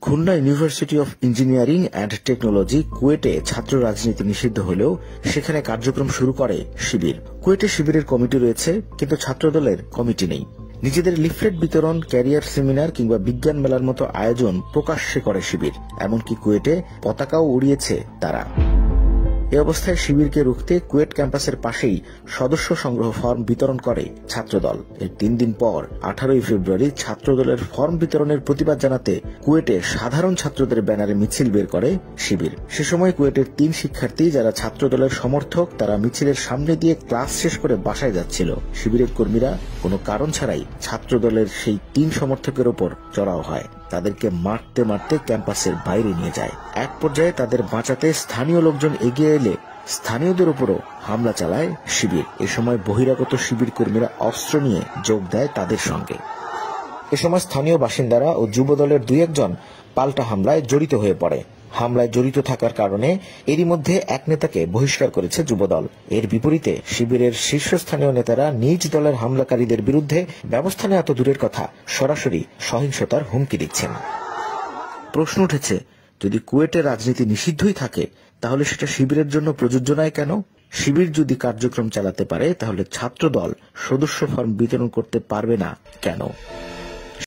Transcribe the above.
Khulna university of engineering and technology কুয়েটে ছাত্র রাজনীতি নিষিদ্ধ হলেও সেখানে কার্যক্রম শুরু করে শিবির। কুয়েটে শিবিরের কমিটি রয়েছে, কিন্তু ছাত্রদলের কমিটি নেই। নিজেদের লিফলেট বিতরণ, ক্যারিয়ার সেমিনার কিংবা বিজ্ঞান মেলার মতো আয়োজন প্রকাশ্যে করে শিবির। এমনকি কুয়েটে পতাকাও উড়িয়েছে তারা। এ অবস্থায় শিবিরকে রুখতে কুয়েট ক্যাম্পাসের পাশেই সদস্য সংগ্রহ ফর্ম বিতরণ করে ছাত্রদল। এর 3 দিন পর 18 ফেব্রুয়ারি ছাত্রদলের ফর্ম বিতরণের প্রতিবাদ জানাতে কুয়েটে সাধারণ ছাত্রদের ব্যানারে মিছিল বের করে শিবির। সে সময় কুয়েটের 3 শিক্ষার্থী যারা ছাত্রদলের সমর্থক, তারা মিছিলের সামনে দিয়ে ক্লাস শেষ করে বাসায় যাচ্ছিল। শিবিরের কর্মীরা কোনো কারণ ছাড়াই ছাত্রদলের সেই 3 সমর্থকের ওপর চড়াও হয়। তাদেরকে মারতে মারতে ক্যাম্পাসের বাইরে নিয়ে যায়। এক পর্যায়ে তাদের বাঁচাতে স্থানীয় লোকজন এগিয়ে এলে স্থানীয়দের উপরও হামলা চালায় শিবির। এ সময় বহিরাগত শিবির কর্মীরা অস্ত্র নিয়ে যোগ দেয় তাদের সঙ্গে। এ সময় স্থানীয় বাসিন্দারা ও যুবদলের 2-1 জন পাল্টা হামলায় জড়িত হয়ে পড়ে। হামলায় জড়িত থাকার কারণে এরই মধ্যে এক নেতাকে বহিষ্কার করেছে যুবদল। এর বিপরীতে শিবিরের শীর্ষস্থানীয় নেতারা নিজ দলের হামলাকারীদের বিরুদ্ধে ব্যবস্থা নেওয়া তো দূরের কথা, সরাসরি সহিংসতার হুমকি দিচ্ছেন। প্রশ্ন উঠেছে, যদি কুয়েটে রাজনীতি নিষিদ্ধই থাকে তাহলে সেটা শিবিরের জন্য প্রযোজ্য নয় কেন? শিবির যদি কার্যক্রম চালাতে পারে তাহলে ছাত্রদল সদস্য ফর্ম বিতরণ করতে পারবে না কেন?